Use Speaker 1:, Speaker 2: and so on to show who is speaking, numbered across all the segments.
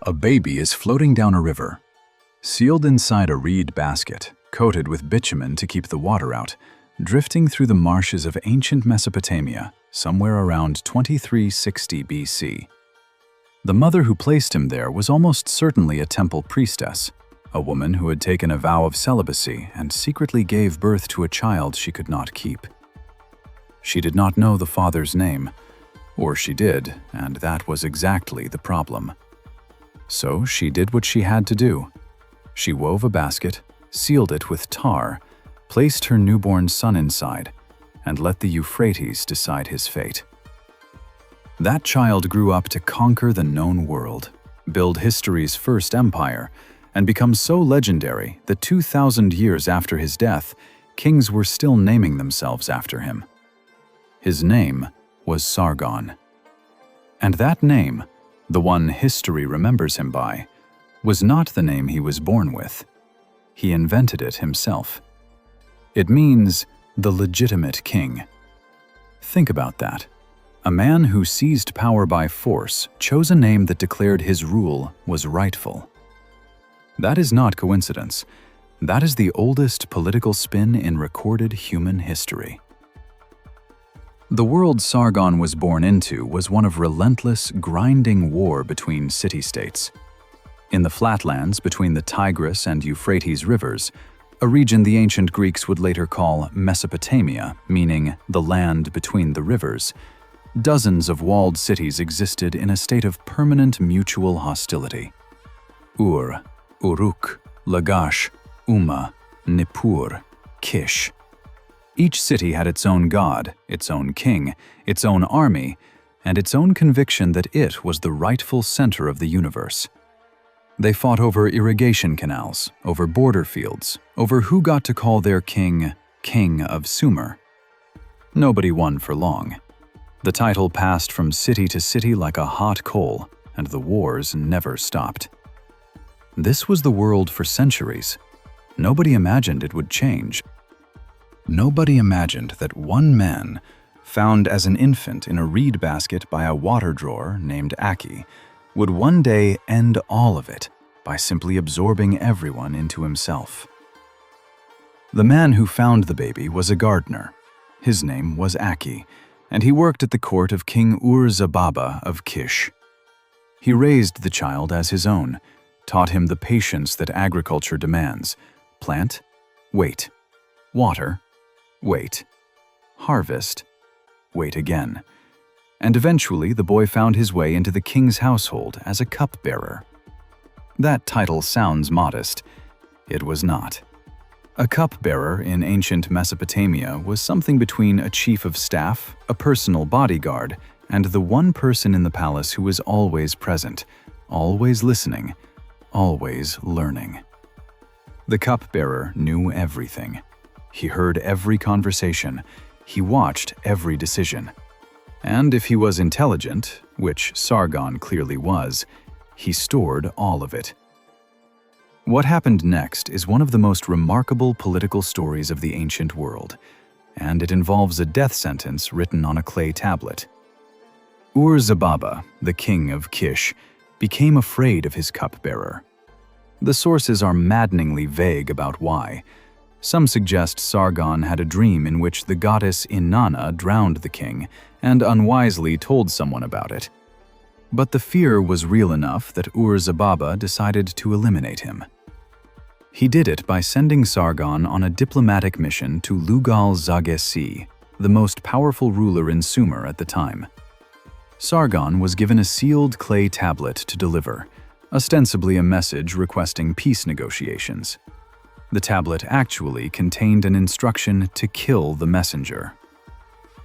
Speaker 1: A baby is floating down a river, sealed inside a reed basket, coated with bitumen to keep the water out, drifting through the marshes of ancient Mesopotamia, somewhere around 2360 BC. The mother who placed him there was almost certainly a temple priestess, a woman who had taken a vow of celibacy and secretly gave birth to a child she could not keep. She did not know the father's name, or she did, and that was exactly the problem. So she did what she had to do. She wove a basket, sealed it with tar, placed her newborn son inside, and let the Euphrates decide his fate. That child grew up to conquer the known world, build history's first empire, and become so legendary that 2,000 years after his death, kings were still naming themselves after him. His name was Sargon. And that name, the one history remembers him by, was not the name he was born with. He invented it himself. It means the legitimate king. Think about that. A man who seized power by force chose a name that declared his rule was rightful. That is not coincidence. That is the oldest political spin in recorded human history. The world Sargon was born into was one of relentless, grinding war between city-states. In the flatlands between the Tigris and Euphrates rivers, a region the ancient Greeks would later call Mesopotamia, meaning the land between the rivers, dozens of walled cities existed in a state of permanent mutual hostility. Ur, Uruk, Lagash, Umma, Nippur, Kish. Each city had its own god, its own king, its own army, and its own conviction that it was the rightful center of the universe. They fought over irrigation canals, over border fields, over who got to call their king, King of Sumer. Nobody won for long. The title passed from city to city like a hot coal, and the wars never stopped. This was the world for centuries. Nobody imagined it would change. Nobody imagined that one man, found as an infant in a reed basket by a water drawer named Akkad, would one day end all of it by simply absorbing everyone into himself. The man who found the baby was a gardener. His name was Akkad, and he worked at the court of King Ur-Zababa of Kish. He raised the child as his own, taught him the patience that agriculture demands. Plant, wait. Water, wait. Harvest, wait again. And eventually the boy found his way into the king's household as a cupbearer. That title sounds modest. It was not. A cupbearer in ancient Mesopotamia was something between a chief of staff, a personal bodyguard, and the one person in the palace who was always present, always listening, always learning. The cupbearer knew everything. He heard every conversation. He watched every decision. And if he was intelligent, which Sargon clearly was, he stored all of it. What happened next is one of the most remarkable political stories of the ancient world, and it involves a death sentence written on a clay tablet. Ur-Zababa, the king of Kish, became afraid of his cupbearer. The sources are maddeningly vague about why. Some suggest Sargon had a dream in which the goddess Inanna drowned the king and unwisely told someone about it. But the fear was real enough that Ur-Zababa decided to eliminate him. He did it by sending Sargon on a diplomatic mission to Lugal-Zaggisi, the most powerful ruler in Sumer at the time. Sargon was given a sealed clay tablet to deliver, ostensibly a message requesting peace negotiations. The tablet actually contained an instruction to kill the messenger.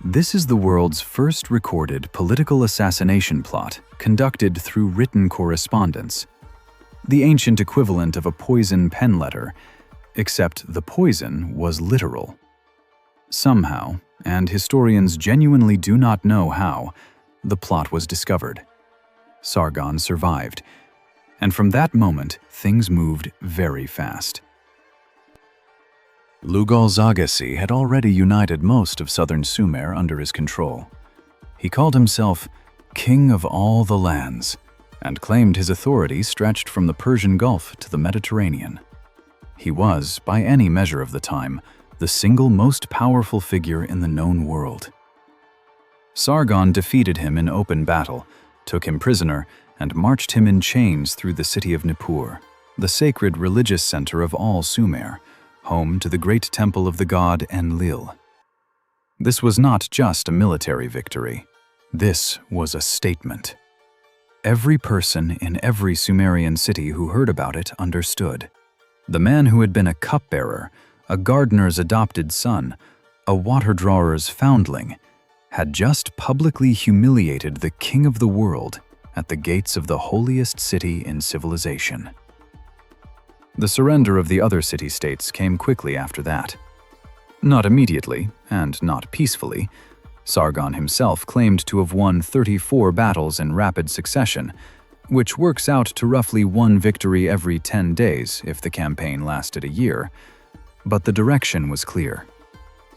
Speaker 1: This is the world's first recorded political assassination plot conducted through written correspondence. The ancient equivalent of a poison pen letter, except the poison was literal. Somehow, and historians genuinely do not know how, the plot was discovered. Sargon survived, and from that moment, things moved very fast. Lugal-Zaggisi had already united most of southern Sumer under his control. He called himself King of all the lands, and claimed his authority stretched from the Persian Gulf to the Mediterranean. He was, by any measure of the time, the single most powerful figure in the known world. Sargon defeated him in open battle, took him prisoner, and marched him in chains through the city of Nippur, the sacred religious center of all Sumer, home to the great temple of the god Enlil. This was not just a military victory. This was a statement. Every person in every Sumerian city who heard about it understood. The man who had been a cupbearer, a gardener's adopted son, a water drawer's foundling, had just publicly humiliated the king of the world at the gates of the holiest city in civilization. The surrender of the other city-states came quickly after that. Not immediately, and not peacefully. Sargon himself claimed to have won 34 battles in rapid succession, which works out to roughly one victory every 10 days if the campaign lasted a year. But the direction was clear.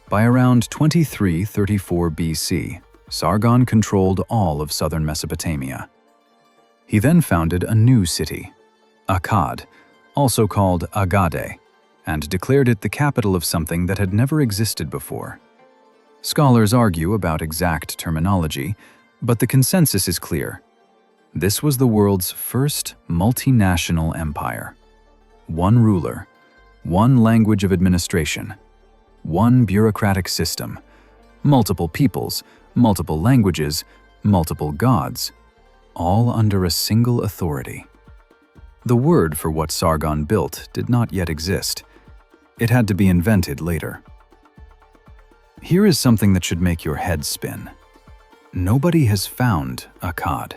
Speaker 1: By around 2334 BC, Sargon controlled all of southern Mesopotamia. He then founded a new city, Akkad, also called Agade, and declared it the capital of something that had never existed before. Scholars argue about exact terminology, but the consensus is clear. This was the world's first multinational empire. One ruler, one language of administration, one bureaucratic system, multiple peoples, multiple languages, multiple gods, all under a single authority. The word for what Sargon built did not yet exist. It had to be invented later. Here is something that should make your head spin. Nobody has found Akkad.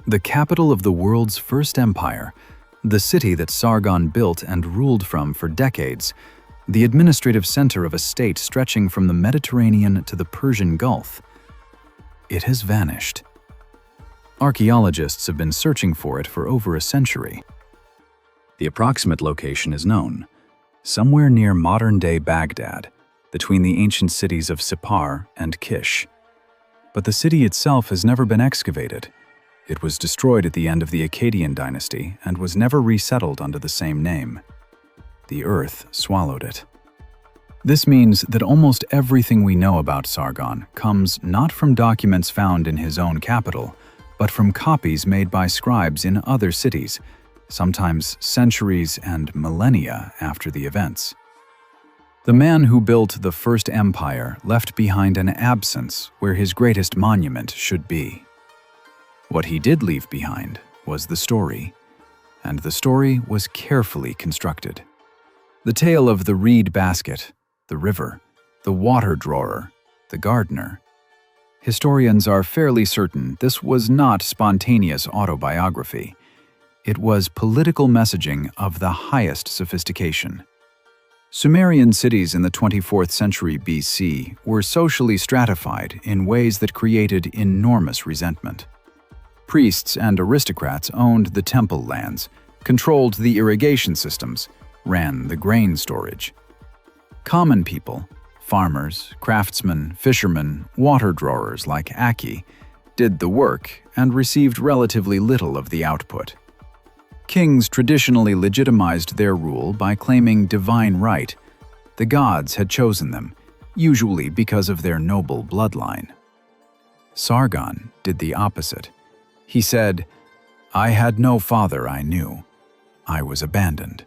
Speaker 1: The capital of the world's first empire, the city that Sargon built and ruled from for decades, the administrative center of a state stretching from the Mediterranean to the Persian Gulf. It has vanished. Archaeologists have been searching for it for over a century. The approximate location is known, somewhere near modern-day Baghdad, between the ancient cities of Sippar and Kish. But the city itself has never been excavated. It was destroyed at the end of the Akkadian dynasty and was never resettled under the same name. The earth swallowed it. This means that almost everything we know about Sargon comes not from documents found in his own capital, but from copies made by scribes in other cities, sometimes centuries and millennia after the events. The man who built the first empire left behind an absence where his greatest monument should be. What he did leave behind was the story, and the story was carefully constructed. The tale of the reed basket, the river, the water drawer, the gardener. Historians are fairly certain this was not spontaneous autobiography. It was political messaging of the highest sophistication. Sumerian cities in the 24th century BC were socially stratified in ways that created enormous resentment. Priests and aristocrats owned the temple lands, controlled the irrigation systems, ran the grain storage. Common people, farmers, craftsmen, fishermen, water drawers like Akkad, did the work and received relatively little of the output. Kings traditionally legitimized their rule by claiming divine right. The gods had chosen them, usually because of their noble bloodline. Sargon did the opposite. He said, "I had no father I knew. I was abandoned.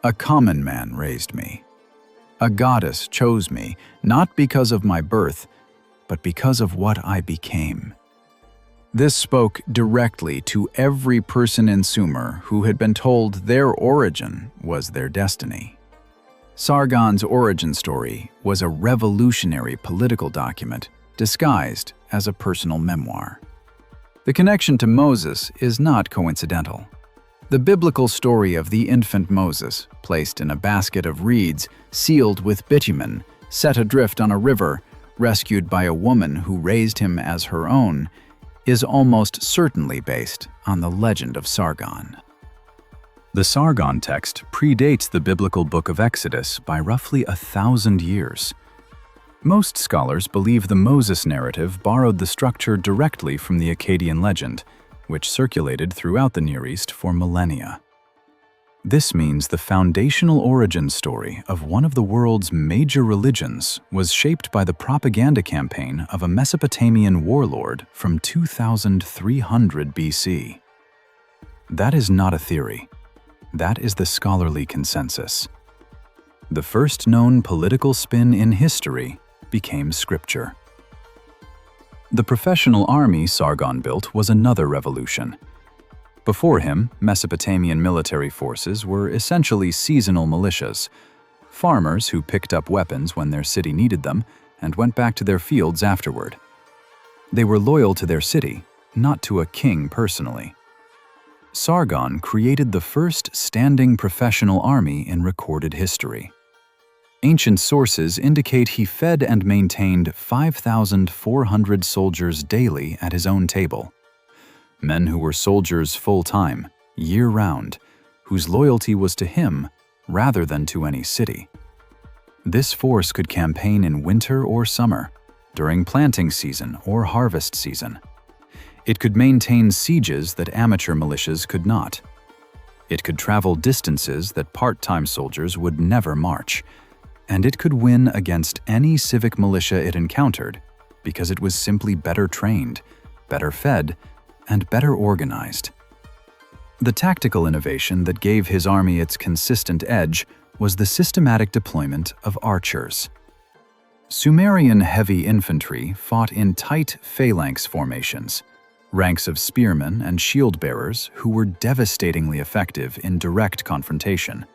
Speaker 1: A common man raised me. A goddess chose me, not because of my birth, but because of what I became." This spoke directly to every person in Sumer who had been told their origin was their destiny. Sargon's origin story was a revolutionary political document disguised as a personal memoir. The connection to Moses is not coincidental. The biblical story of the infant Moses, placed in a basket of reeds, sealed with bitumen, set adrift on a river, rescued by a woman who raised him as her own, is almost certainly based on the legend of Sargon. The Sargon text predates the biblical book of Exodus by roughly 1,000 years. Most scholars believe the Moses narrative borrowed the structure directly from the Akkadian legend, which circulated throughout the Near East for millennia. This means the foundational origin story of one of the world's major religions was shaped by the propaganda campaign of a Mesopotamian warlord from 2300 BC. That is not a theory. That is the scholarly consensus. The first known political spin in history became scripture. The professional army Sargon built was another revolution. Before him, Mesopotamian military forces were essentially seasonal militias, farmers who picked up weapons when their city needed them and went back to their fields afterward. They were loyal to their city, not to a king personally. Sargon created the first standing professional army in recorded history. Ancient sources indicate he fed and maintained 5,400 soldiers daily at his own table. Men who were soldiers full-time, year-round, whose loyalty was to him rather than to any city. This force could campaign in winter or summer, during planting season or harvest season. It could maintain sieges that amateur militias could not. It could travel distances that part-time soldiers would never march, and it could win against any civic militia it encountered because it was simply better trained, better fed, and better organized. The tactical innovation that gave his army its consistent edge was the systematic deployment of archers. Sumerian heavy infantry fought in tight phalanx formations, ranks of spearmen and shield-bearers who were devastatingly effective in direct confrontation.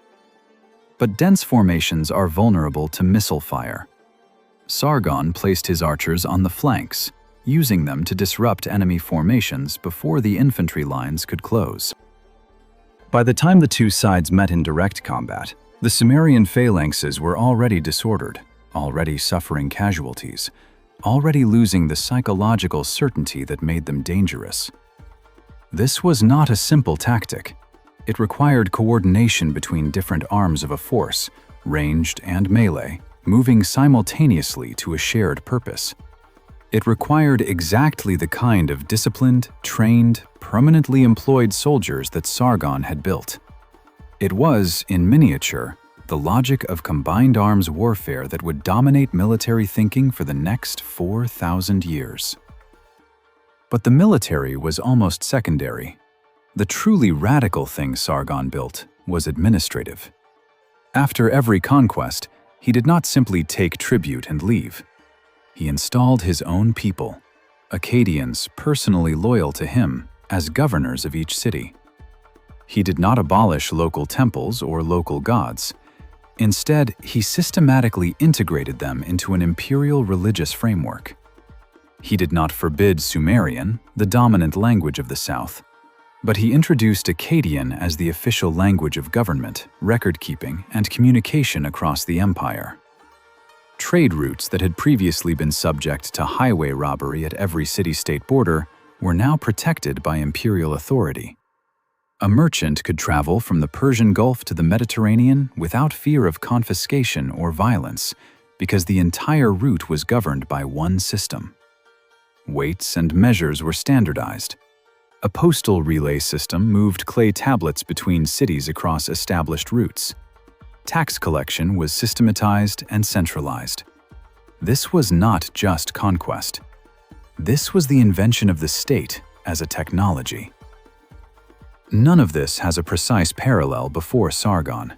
Speaker 1: But dense formations are vulnerable to missile fire. Sargon placed his archers on the flanks, using them to disrupt enemy formations before the infantry lines could close. By the time the two sides met in direct combat, the Sumerian phalanxes were already disordered, already suffering casualties, already losing the psychological certainty that made them dangerous. This was not a simple tactic. It required coordination between different arms of a force, ranged and melee, moving simultaneously to a shared purpose. It required exactly the kind of disciplined, trained, permanently employed soldiers that Sargon had built. It was, in miniature, the logic of combined arms warfare that would dominate military thinking for the next 4,000 years. But the military was almost secondary. The truly radical thing Sargon built was administrative. After every conquest, he did not simply take tribute and leave. He installed his own people, Akkadians personally loyal to him, as governors of each city. He did not abolish local temples or local gods. Instead, he systematically integrated them into an imperial religious framework. He did not forbid Sumerian, the dominant language of the South, but he introduced Akkadian as the official language of government, record-keeping, and communication across the empire. Trade routes that had previously been subject to highway robbery at every city-state border were now protected by imperial authority. A merchant could travel from the Persian Gulf to the Mediterranean without fear of confiscation or violence because the entire route was governed by one system. Weights and measures were standardized. A postal relay system moved clay tablets between cities across established routes. Tax collection was systematized and centralized. This was not just conquest. This was the invention of the state as a technology. None of this has a precise parallel before Sargon.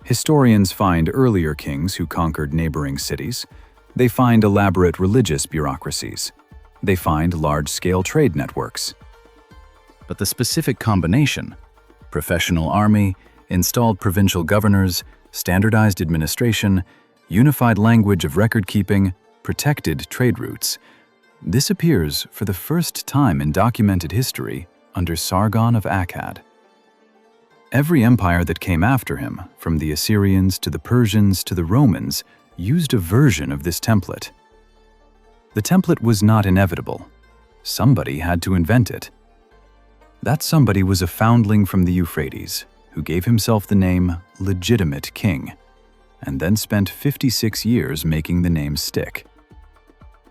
Speaker 1: Historians find earlier kings who conquered neighboring cities. They find elaborate religious bureaucracies. They find large-scale trade networks. But the specific combination, professional army, installed provincial governors, standardized administration, unified language of record-keeping, protected trade routes, this appears for the first time in documented history under Sargon of Akkad. Every empire that came after him, from the Assyrians to the Persians to the Romans, used a version of this template. The template was not inevitable. Somebody had to invent it. That somebody was a foundling from the Euphrates, who gave himself the name Legitimate King, and then spent 56 years making the name stick.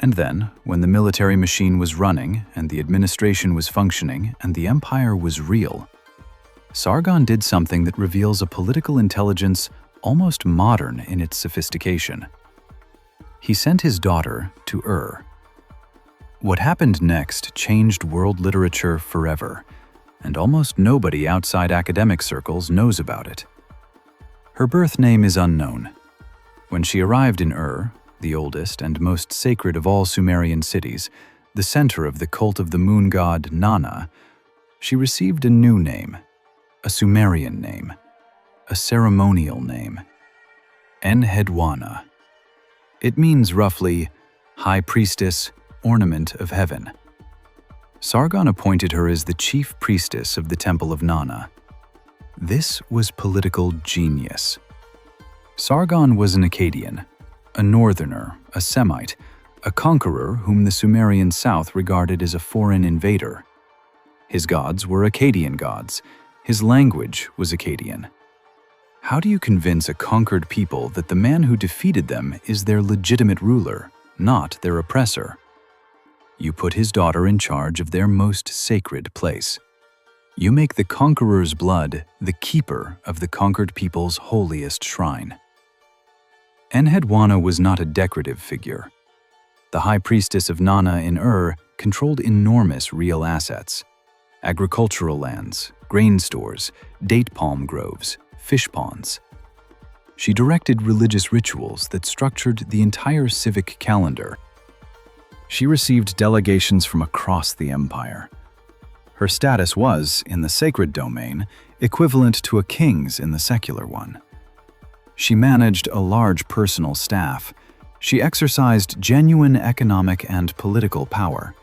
Speaker 1: And then, when the military machine was running, and the administration was functioning, and the empire was real, Sargon did something that reveals a political intelligence almost modern in its sophistication. He sent his daughter to Ur. What happened next changed world literature forever, and almost nobody outside academic circles knows about it. Her birth name is unknown. When she arrived in Ur, the oldest and most sacred of all Sumerian cities, the center of the cult of the moon god Nana, she received a new name, a Sumerian name, a ceremonial name, Enheduanna. It means roughly, high priestess, ornament of heaven. Sargon appointed her as the chief priestess of the temple of Nana. This was political genius. Sargon was an Akkadian, a northerner, a Semite, a conqueror whom the Sumerian south regarded as a foreign invader. His gods were Akkadian gods. His language was Akkadian. How do you convince a conquered people that the man who defeated them is their legitimate ruler, not their oppressor? You put his daughter in charge of their most sacred place. You make the conqueror's blood the keeper of the conquered people's holiest shrine. Enheduanna was not a decorative figure. The high priestess of Nana in Ur controlled enormous real assets: agricultural lands, grain stores, date palm groves, fish ponds. She directed religious rituals that structured the entire civic calendar. She received delegations from across the empire. Her status was, in the sacred domain, equivalent to a king's in the secular one. She managed a large personal staff. She exercised genuine economic and political power.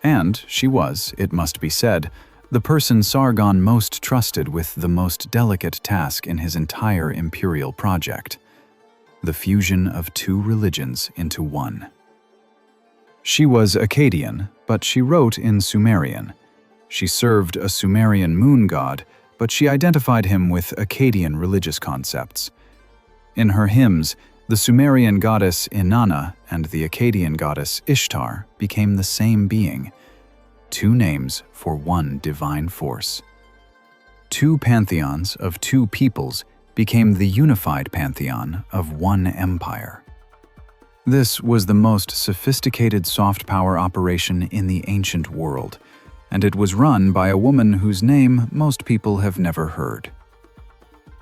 Speaker 1: And she was, it must be said, the person Sargon most trusted with the most delicate task in his entire imperial project: the fusion of two religions into one. She was Akkadian, but she wrote in Sumerian. She served a Sumerian moon god, but she identified him with Akkadian religious concepts. In her hymns, the Sumerian goddess Inanna and the Akkadian goddess Ishtar became the same being, two names for one divine force. Two pantheons of two peoples became the unified pantheon of one empire. This was the most sophisticated soft power operation in the ancient world, and it was run by a woman whose name most people have never heard.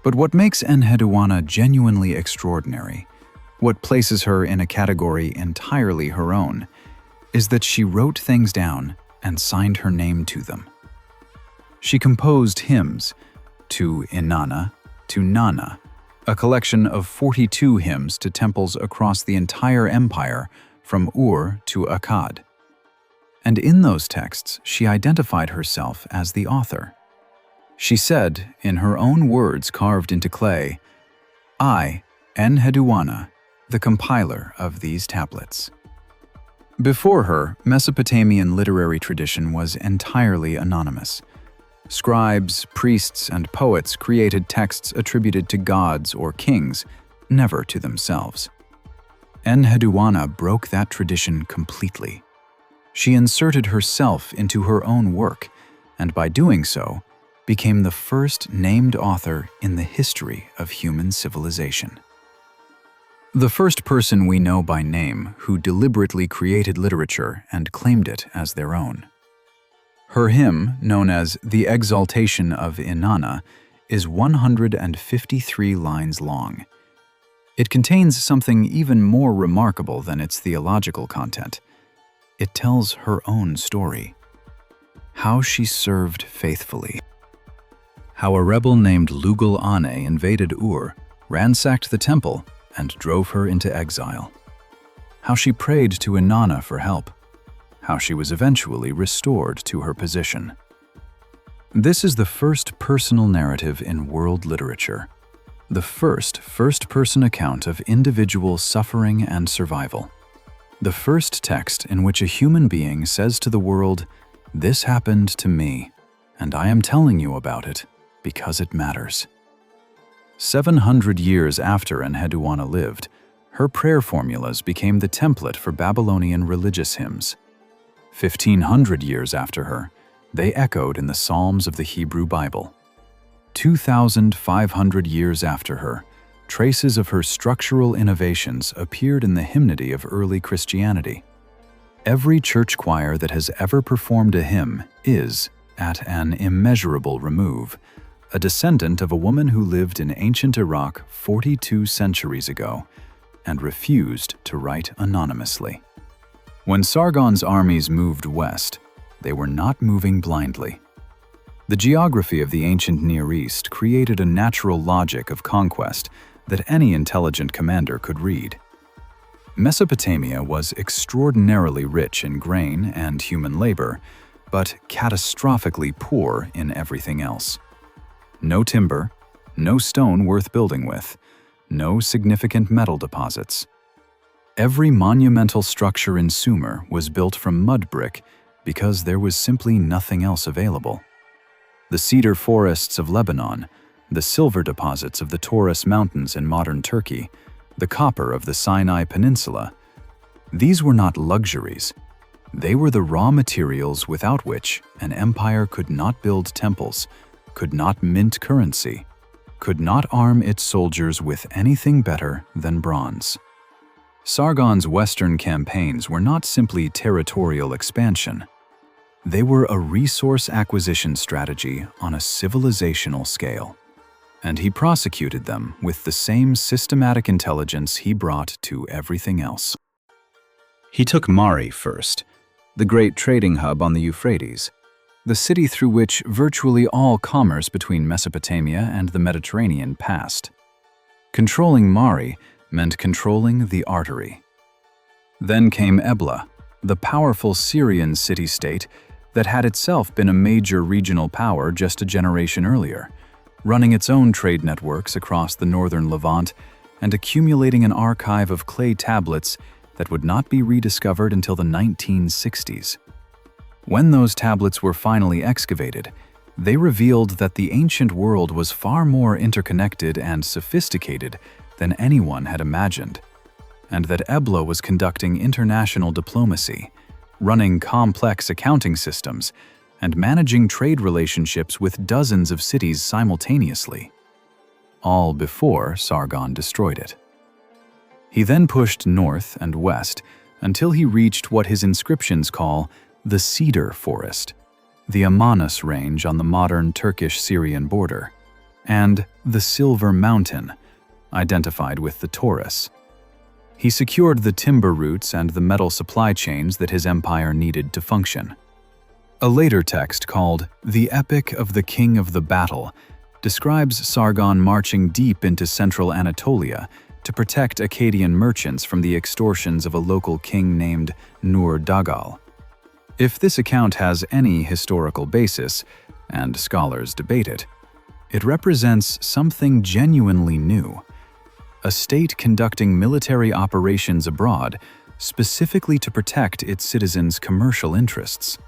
Speaker 1: But what makes Enheduanna genuinely extraordinary, what places her in a category entirely her own, is that she wrote things down and signed her name to them. She composed hymns, to Inanna, to Nana, a collection of 42 hymns to temples across the entire empire, from Ur to Akkad. And in those texts, she identified herself as the author. She said, in her own words carved into clay, "I, Enheduanna, the compiler of these tablets." Before her, Mesopotamian literary tradition was entirely anonymous. Scribes, priests, and poets created texts attributed to gods or kings, never to themselves. Enheduanna broke that tradition completely. She inserted herself into her own work, and by doing so, became the first named author in the history of human civilization. The first person we know by name who deliberately created literature and claimed it as their own. Her hymn, known as The Exaltation of Inanna, is 153 lines long. It contains something even more remarkable than its theological content. It tells her own story. How she served faithfully. How a rebel named Lugal-Ane invaded Ur, ransacked the temple, and drove her into exile. How she prayed to Inanna for help. How she was eventually restored to her position. This is the first personal narrative in world literature. The first-person account of individual suffering and survival. The first text in which a human being says to the world, "This happened to me, and I am telling you about it because it matters." 700 years after Enheduanna lived, Her prayer formulas became the template for Babylonian religious hymns. 1,500 years after her, they echoed in the Psalms of the Hebrew Bible. 2,500 years after her, traces of her structural innovations appeared in the hymnody of early Christianity. Every church choir that has ever performed a hymn is, at an immeasurable remove, a descendant of a woman who lived in ancient Iraq 42 centuries ago and refused to write anonymously. When Sargon's armies moved west, they were not moving blindly. The geography of the ancient Near East created a natural logic of conquest that any intelligent commander could read. Mesopotamia was extraordinarily rich in grain and human labor, but catastrophically poor in everything else. No timber, no stone worth building with, no significant metal deposits. Every monumental structure in Sumer was built from mud brick because there was simply nothing else available. The cedar forests of Lebanon, the silver deposits of the Taurus Mountains in modern Turkey, the copper of the Sinai Peninsula, these were not luxuries. They were the raw materials without which an empire could not build temples, could not mint currency, could not arm its soldiers with anything better than bronze. Sargon's western campaigns were not simply territorial expansion. They were a resource acquisition strategy on a civilizational scale, and he prosecuted them with the same systematic intelligence he brought to everything else. He took Mari first, the great trading hub on the Euphrates, the city through which virtually all commerce between Mesopotamia and the Mediterranean passed. Controlling Mari meant controlling the artery. Then came Ebla, the powerful Syrian city-state that had itself been a major regional power just a generation earlier, running its own trade networks across the northern Levant and accumulating an archive of clay tablets that would not be rediscovered until the 1960s. When those tablets were finally excavated, they revealed that the ancient world was far more interconnected and sophisticated than anyone had imagined, and that Ebla was conducting international diplomacy, running complex accounting systems, and managing trade relationships with dozens of cities simultaneously, all before Sargon destroyed it. He then pushed north and west until he reached what his inscriptions call the Cedar Forest, the Amanus Range on the modern Turkish-Syrian border, and the Silver Mountain, identified with the Taurus. He secured the timber routes and the metal supply chains that his empire needed to function. A later text called The Epic of the King of the Battle describes Sargon marching deep into central Anatolia to protect Akkadian merchants from the extortions of a local king named Nur-Dagal. If this account has any historical basis, and scholars debate it, it represents something genuinely new: a state conducting military operations abroad specifically to protect its citizens' commercial interests.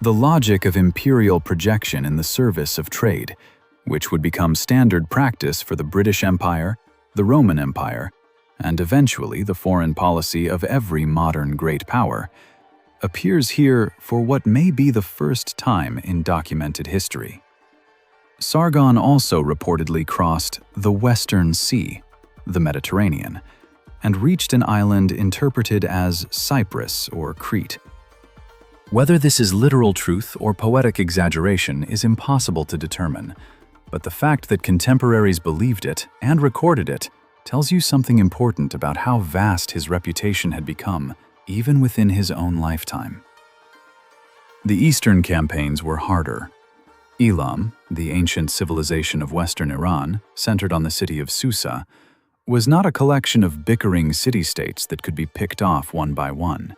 Speaker 1: The logic of imperial projection in the service of trade, which would become standard practice for the British Empire, the Roman Empire, and eventually the foreign policy of every modern great power, appears here for what may be the first time in documented history. Sargon also reportedly crossed the Western Sea, the Mediterranean, and reached an island interpreted as Cyprus or Crete. Whether this is literal truth or poetic exaggeration is impossible to determine, but the fact that contemporaries believed it and recorded it tells you something important about how vast his reputation had become, even within his own lifetime. The eastern campaigns were harder. Elam, the ancient civilization of western Iran, centered on the city of Susa, was not a collection of bickering city-states that could be picked off one by one.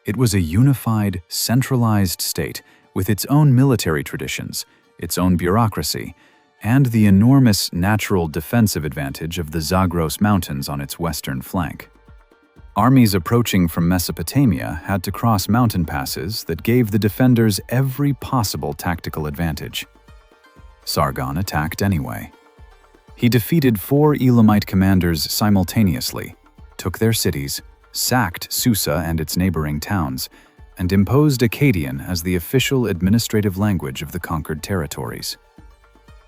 Speaker 1: It was a unified, centralized state with its own military traditions, its own bureaucracy, and the enormous natural defensive advantage of the Zagros Mountains on its western flank. Armies approaching from Mesopotamia had to cross mountain passes that gave the defenders every possible tactical advantage. Sargon attacked anyway. He defeated 4 Elamite commanders simultaneously, took their cities, sacked Susa and its neighboring towns, and imposed Akkadian as the official administrative language of the conquered territories.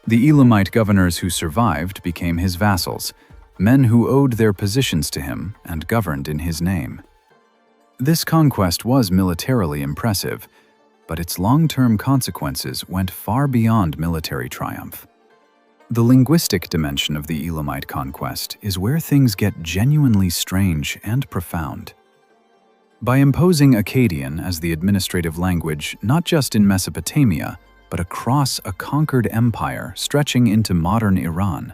Speaker 1: The Elamite governors who survived became his vassals, men who owed their positions to him and governed in his name. This conquest was militarily impressive, but its long-term consequences went far beyond military triumph. The linguistic dimension of the Elamite conquest is where things get genuinely strange and profound. By imposing Akkadian as the administrative language not just in Mesopotamia, but across a conquered empire stretching into modern Iran,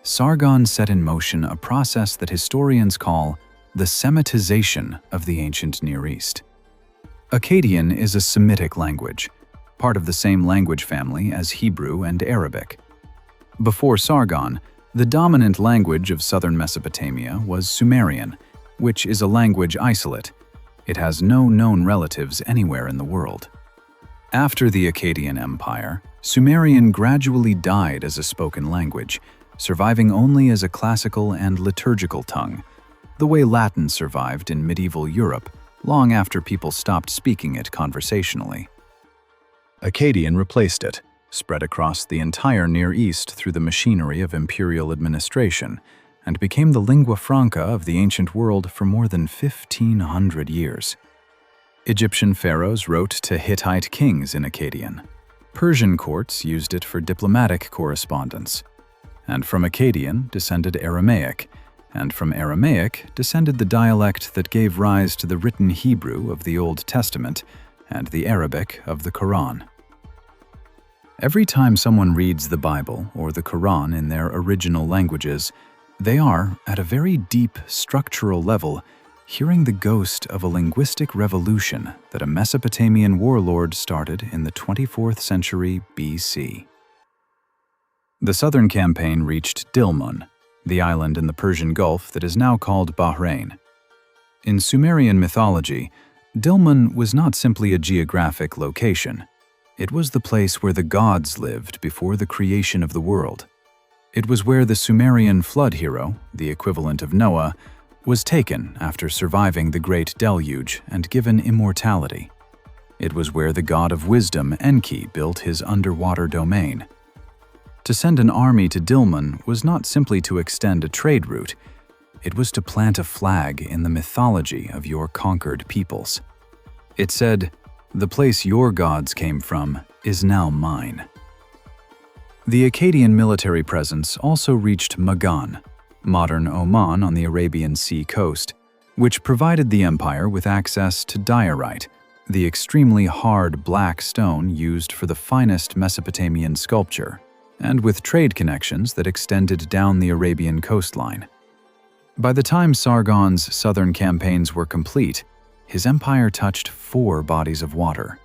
Speaker 1: Sargon set in motion a process that historians call the Semitization of the ancient Near East. Akkadian is a Semitic language, part of the same language family as Hebrew and Arabic. Before Sargon, the dominant language of southern Mesopotamia was Sumerian, which is a language isolate. It has no known relatives anywhere in the world. After the Akkadian Empire, Sumerian gradually died as a spoken language, surviving only as a classical and liturgical tongue, the way Latin survived in medieval Europe long after people stopped speaking it conversationally. Akkadian replaced it, spread across the entire Near East through the machinery of imperial administration, and became the lingua franca of the ancient world for more than 1,500 years. Egyptian pharaohs wrote to Hittite kings in Akkadian. Persian courts used it for diplomatic correspondence. And from Akkadian descended Aramaic, and from Aramaic descended the dialect that gave rise to the written Hebrew of the Old Testament and the Arabic of the Quran. Every time someone reads the Bible or the Quran in their original languages, they are, at a very deep structural level, hearing the ghost of a linguistic revolution that a Mesopotamian warlord started in the 24th century BC. The southern campaign reached Dilmun, the island in the Persian Gulf that is now called Bahrain. In Sumerian mythology, Dilmun was not simply a geographic location. It was the place where the gods lived before the creation of the world. It was where the Sumerian flood hero, the equivalent of Noah, was taken after surviving the Great Deluge and given immortality. It was where the god of wisdom, Enki, built his underwater domain. To send an army to Dilmun was not simply to extend a trade route. It was to plant a flag in the mythology of your conquered peoples. It said, "The place your gods came from is now mine." The Akkadian military presence also reached Magan, modern Oman on the Arabian Sea coast, which provided the empire with access to diorite, the extremely hard black stone used for the finest Mesopotamian sculpture, and with trade connections that extended down the Arabian coastline. By the time Sargon's southern campaigns were complete, his empire touched 4 bodies of water: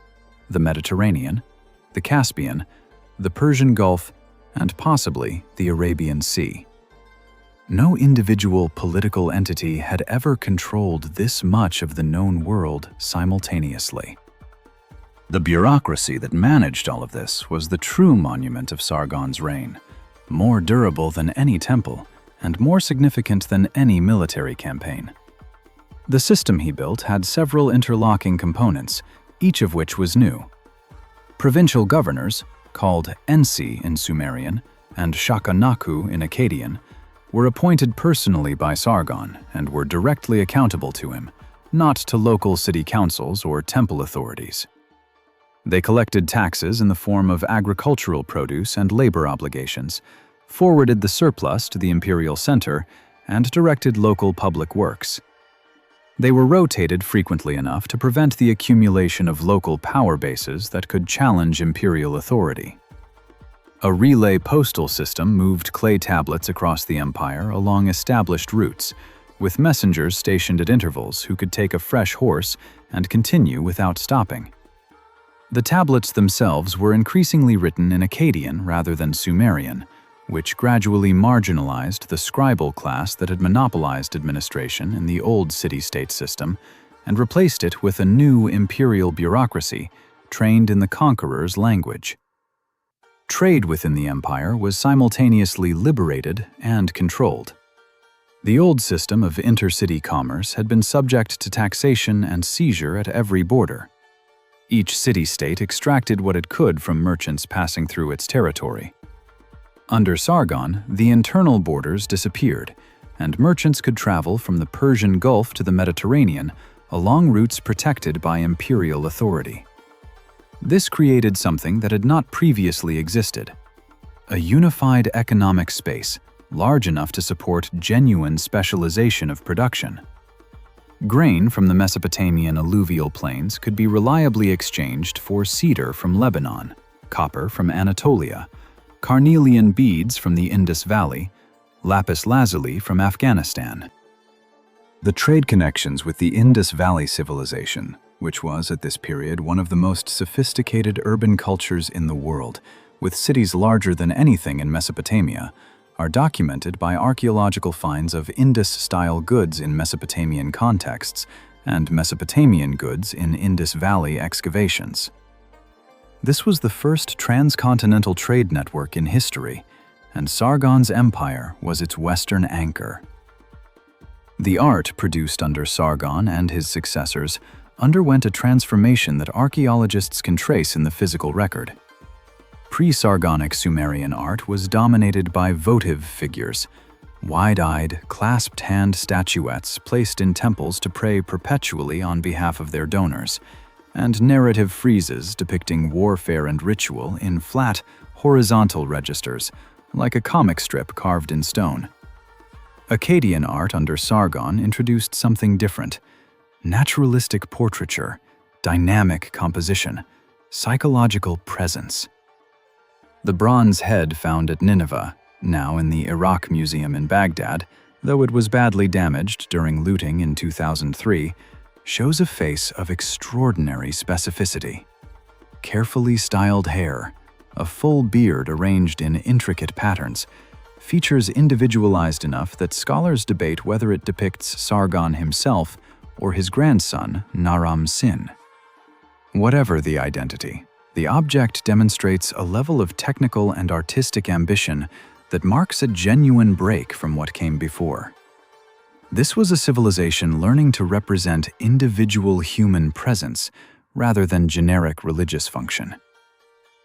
Speaker 1: the Mediterranean, the Caspian, the Persian Gulf, and possibly the Arabian Sea. No individual political entity had ever controlled this much of the known world simultaneously. The bureaucracy that managed all of this was the true monument of Sargon's reign, more durable than any temple and more significant than any military campaign. The system he built had several interlocking components, each of which was new. Provincial governors, called Ensi in Sumerian and Shakanaku in Akkadian, were appointed personally by Sargon and were directly accountable to him, not to local city councils or temple authorities. They collected taxes in the form of agricultural produce and labor obligations, forwarded the surplus to the imperial center, and directed local public works. They were rotated frequently enough to prevent the accumulation of local power bases that could challenge imperial authority. A relay postal system moved clay tablets across the empire along established routes, with messengers stationed at intervals who could take a fresh horse and continue without stopping. The tablets themselves were increasingly written in Akkadian rather than Sumerian, which gradually marginalized the scribal class that had monopolized administration in the old city-state system and replaced it with a new imperial bureaucracy trained in the conqueror's language. Trade within the empire was simultaneously liberated and controlled. The old system of intercity commerce had been subject to taxation and seizure at every border. Each city-state extracted what it could from merchants passing through its territory. Under Sargon, the internal borders disappeared, and merchants could travel from the Persian Gulf to the Mediterranean along routes protected by imperial authority. This created something that had not previously existed: a unified economic space large enough to support genuine specialization of production. Grain from the Mesopotamian alluvial plains could be reliably exchanged for cedar from Lebanon, copper from Anatolia, carnelian beads from the Indus Valley, lapis lazuli from Afghanistan. The trade connections with the Indus Valley civilization, which was at this period one of the most sophisticated urban cultures in the world, with cities larger than anything in Mesopotamia, are documented by archaeological finds of Indus-style goods in Mesopotamian contexts and Mesopotamian goods in Indus Valley excavations. This was the first transcontinental trade network in history, and Sargon's empire was its western anchor. The art produced under Sargon and his successors underwent a transformation that archaeologists can trace in the physical record. Pre-Sargonic Sumerian art was dominated by votive figures, wide-eyed, clasped-hand statuettes placed in temples to pray perpetually on behalf of their donors, and narrative friezes depicting warfare and ritual in flat, horizontal registers, like a comic strip carved in stone. Akkadian art under Sargon introduced something different: naturalistic portraiture, dynamic composition, psychological presence. The bronze head found at Nineveh, now in the Iraq Museum in Baghdad, though it was badly damaged during looting in 2003, shows a face of extraordinary specificity. Carefully styled hair, a full beard arranged in intricate patterns, features individualized enough that scholars debate whether it depicts Sargon himself or his grandson, Naram-Sin. Whatever the identity, the object demonstrates a level of technical and artistic ambition that marks a genuine break from what came before. This was a civilization learning to represent individual human presence rather than generic religious function.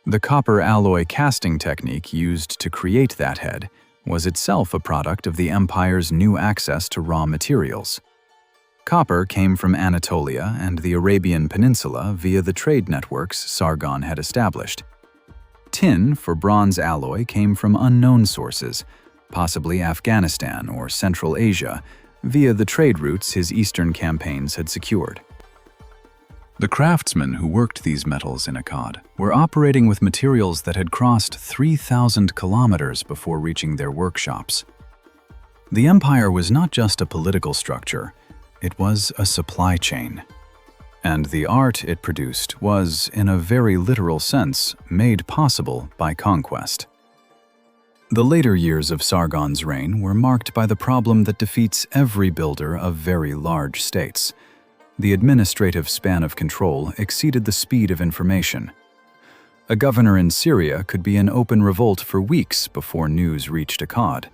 Speaker 1: The copper alloy casting technique used to create that head was itself a product of the empire's new access to raw materials. Copper came from Anatolia and the Arabian Peninsula via the trade networks Sargon had established. Tin for bronze alloy came from unknown sources, possibly Afghanistan or Central Asia, via the trade routes his eastern campaigns had secured. The craftsmen who worked these metals in Akkad were operating with materials that had crossed 3,000 kilometers before reaching their workshops. The empire was not just a political structure, it was a supply chain. And the art it produced was, in a very literal sense, made possible by conquest. The later years of Sargon's reign were marked by the problem that defeats every builder of very large states. The administrative span of control exceeded the speed of information. A governor in Syria could be in open revolt for weeks before news reached Akkad.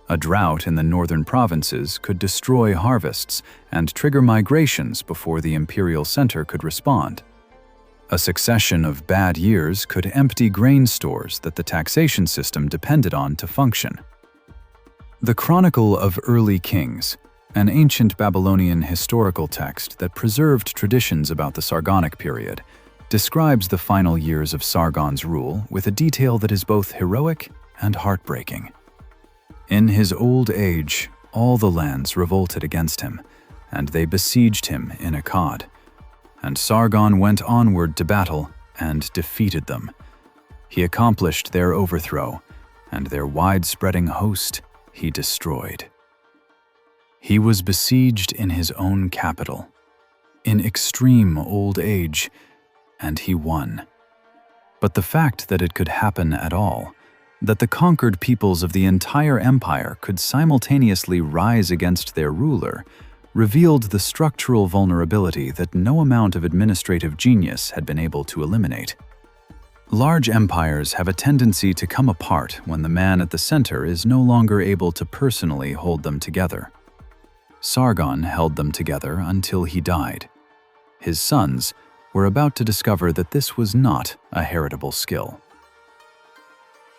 Speaker 1: A drought in the northern provinces could destroy harvests and trigger migrations before the imperial center could respond. A succession of bad years could empty grain stores that the taxation system depended on to function. The Chronicle of Early Kings, an ancient Babylonian historical text that preserved traditions about the Sargonic period, describes the final years of Sargon's rule with a detail that is both heroic and heartbreaking. In his old age, all the lands revolted against him, and they besieged him in Akkad. And Sargon went onward to battle and defeated them. He accomplished their overthrow, and their wide-spreading host he destroyed. He was besieged in his own capital, in extreme old age, and he won. But the fact that it could happen at all, that the conquered peoples of the entire empire could simultaneously rise against their ruler, revealed the structural vulnerability that no amount of administrative genius had been able to eliminate. Large empires have a tendency to come apart when the man at the center is no longer able to personally hold them together. Sargon held them together until he died. His sons were about to discover that this was not a heritable skill.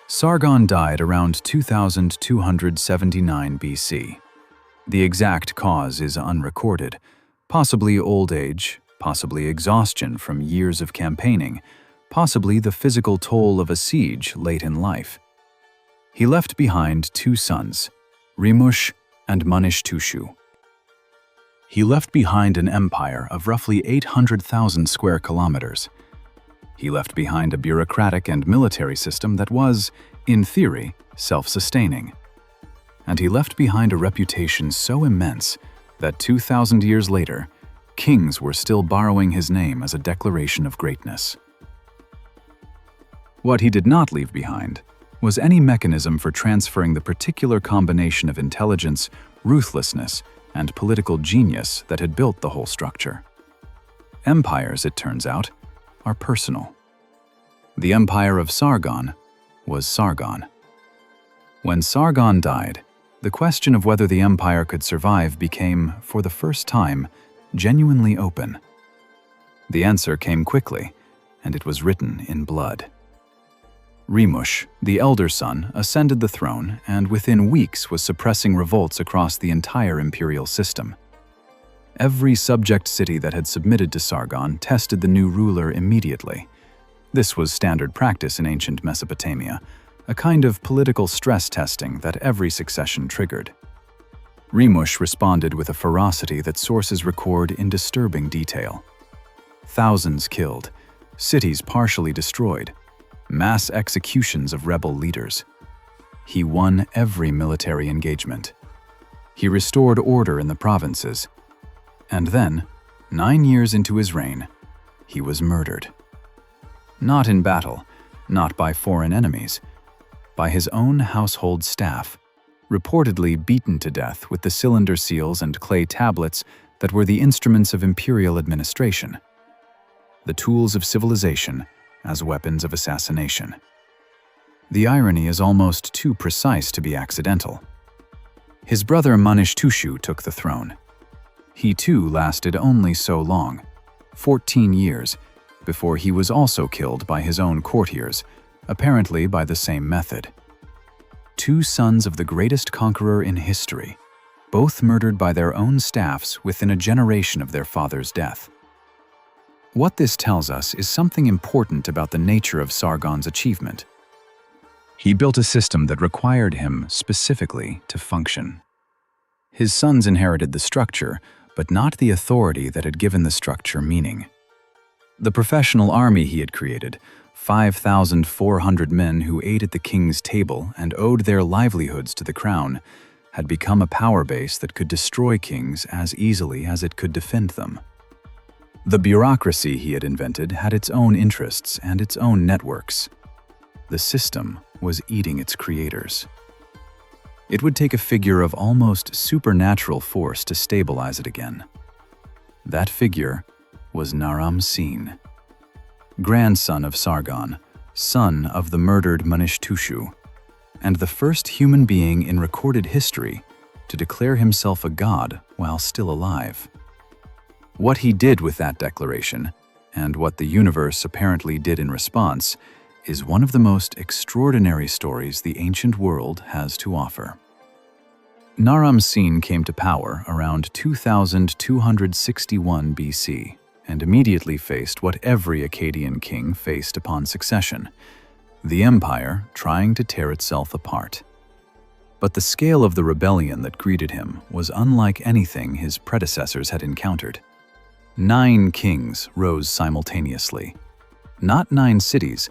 Speaker 1: Sargon died around 2279 BC. The exact cause is unrecorded, possibly old age, possibly exhaustion from years of campaigning, possibly the physical toll of a siege late in life. He left behind two sons, Rimush and Manish-Tushu. He left behind an empire of roughly 800,000 square kilometers. He left behind a bureaucratic and military system that was, in theory, self-sustaining. And he left behind a reputation so immense that 2,000 years later, kings were still borrowing his name as a declaration of greatness. What he did not leave behind was any mechanism for transferring the particular combination of intelligence, ruthlessness, and political genius that had built the whole structure. Empires, it turns out, are personal. The empire of Sargon was Sargon. When Sargon died, the question of whether the empire could survive became, for the first time, genuinely open. The answer came quickly, and it was written in blood. Rimush, the elder son, ascended the throne and within weeks was suppressing revolts across the entire imperial system. Every subject city that had submitted to Sargon tested the new ruler immediately. This was standard practice in ancient Mesopotamia, a kind of political stress testing that every succession triggered. Rimush responded with a ferocity that sources record in disturbing detail. Thousands killed, cities partially destroyed, mass executions of rebel leaders. He won every military engagement. He restored order in the provinces. And then, 9 years into his reign, he was murdered. Not in battle, not by foreign enemies, by his own household staff, reportedly beaten to death with the cylinder seals and clay tablets that were the instruments of imperial administration, the tools of civilization as weapons of assassination. The irony is almost too precise to be accidental. His brother Manish-Tushu took the throne. He too lasted only so long, 14 years, before he was also killed by his own courtiers, apparently by the same method. Two sons of the greatest conqueror in history, both murdered by their own staffs within a generation of their father's death. What this tells us is something important about the nature of Sargon's achievement. He built a system that required him specifically to function. His sons inherited the structure, but not the authority that had given the structure meaning. The professional army he had created, 5,400 men who ate at the king's table and owed their livelihoods to the crown, had become a power base that could destroy kings as easily as it could defend them. The bureaucracy he had invented had its own interests and its own networks. The system was eating its creators. It would take a figure of almost supernatural force to stabilize it again. That figure was Naram-Sin, grandson of Sargon, son of the murdered Manish-Tushu, and the first human being in recorded history to declare himself a god while still alive. What he did with that declaration, and what the universe apparently did in response, is one of the most extraordinary stories the ancient world has to offer. Naram-Sin came to power around 2261 BC and immediately faced what every Akkadian king faced upon succession: the empire trying to tear itself apart. But the scale of the rebellion that greeted him was unlike anything his predecessors had encountered. 9 kings rose simultaneously. Not 9 cities,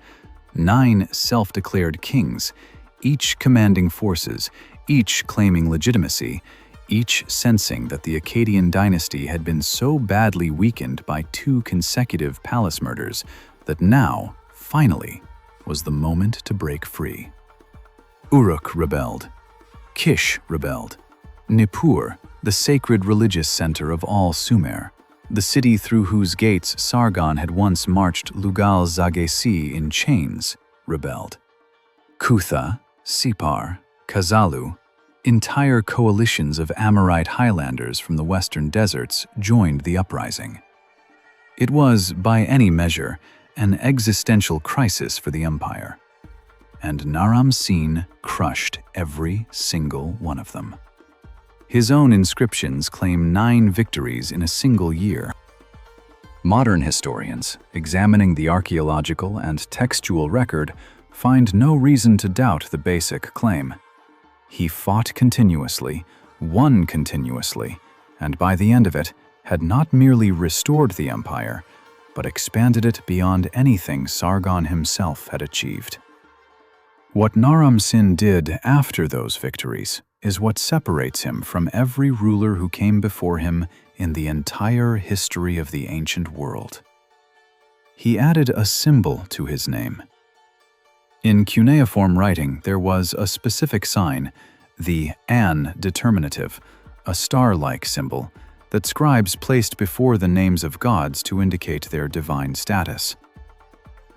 Speaker 1: 9 self-declared kings, each commanding forces, each claiming legitimacy, each sensing that the Akkadian dynasty had been so badly weakened by 2 consecutive palace murders that now, finally, was the moment to break free. Uruk rebelled. Kish rebelled. Nippur, the sacred religious center of all Sumer, the city through whose gates Sargon had once marched Lugal-Zaggesi in chains, rebelled. Kutha, Sipar, Kazalu, Entire coalitions of Amorite highlanders from the western deserts joined the uprising. It was, by any measure, an existential crisis for the empire, and Naram-Sin crushed every single one of them. His own inscriptions claim 9 victories in a single year. Modern historians, examining the archaeological and textual record, find no reason to doubt the basic claim. He fought continuously, won continuously, and by the end of it, had not merely restored the empire, but expanded it beyond anything Sargon himself had achieved. What Naram-Sin did after those victories is what separates him from every ruler who came before him in the entire history of the ancient world. He added a symbol to his name. In cuneiform writing, there was a specific sign, the an determinative, a star-like symbol, that scribes placed before the names of gods to indicate their divine status.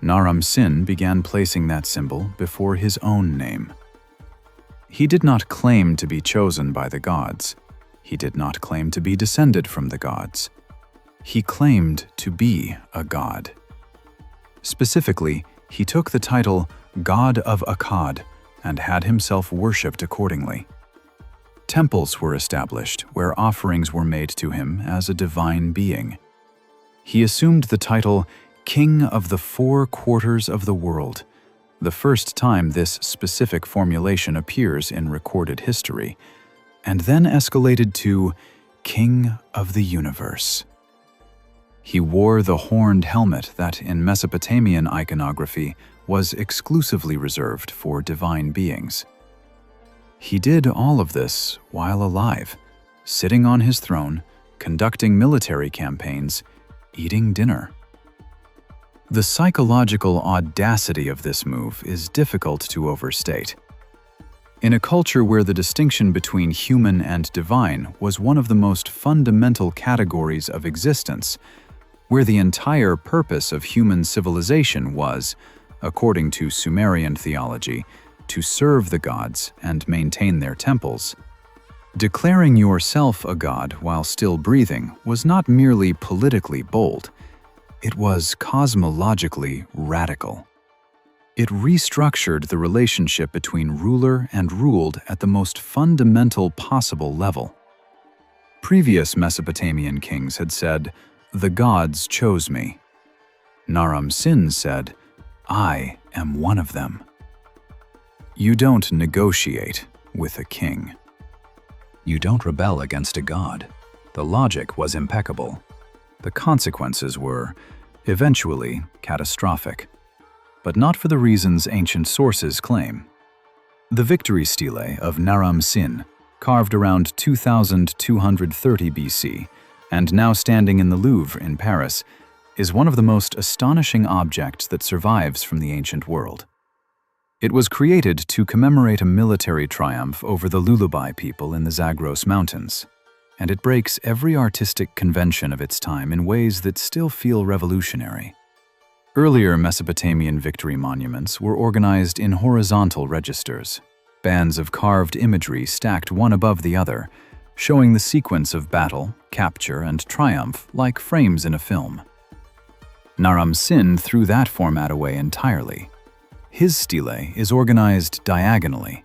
Speaker 1: Naram-Sin began placing that symbol before his own name. He did not claim to be chosen by the gods. He did not claim to be descended from the gods. He claimed to be a god. Specifically, he took the title God of Akkad and had himself worshipped accordingly. Temples were established where offerings were made to him as a divine being. He assumed the title King of the 4 quarters of the world, the first time this specific formulation appears in recorded history, and then escalated to King of the Universe. He wore the horned helmet that in Mesopotamian iconography was exclusively reserved for divine beings. He did all of this while alive, sitting on his throne, conducting military campaigns, eating dinner. The psychological audacity of this move is difficult to overstate. In a culture where the distinction between human and divine was one of the most fundamental categories of existence, where the entire purpose of human civilization was, according to Sumerian theology, to serve the gods and maintain their temples, declaring yourself a god while still breathing was not merely politically bold, it was cosmologically radical. It restructured the relationship between ruler and ruled at the most fundamental possible level. Previous Mesopotamian kings had said, "The gods chose me." Naram-Sin said, "I am one of them." You don't negotiate with a king. You don't rebel against a god. The logic was impeccable. The consequences were, eventually, catastrophic, but not for the reasons ancient sources claim. The victory stele of Naram-Sin, carved around 2230 BC, and now standing in the Louvre in Paris, is one of the most astonishing objects that survives from the ancient world. It was created to commemorate a military triumph over the Lulubai people in the Zagros Mountains, and it breaks every artistic convention of its time in ways that still feel revolutionary. Earlier Mesopotamian victory monuments were organized in horizontal registers, bands of carved imagery stacked one above the other, showing the sequence of battle, capture, and triumph like frames in a film. Naram-Sin threw that format away entirely. His stele is organized diagonally.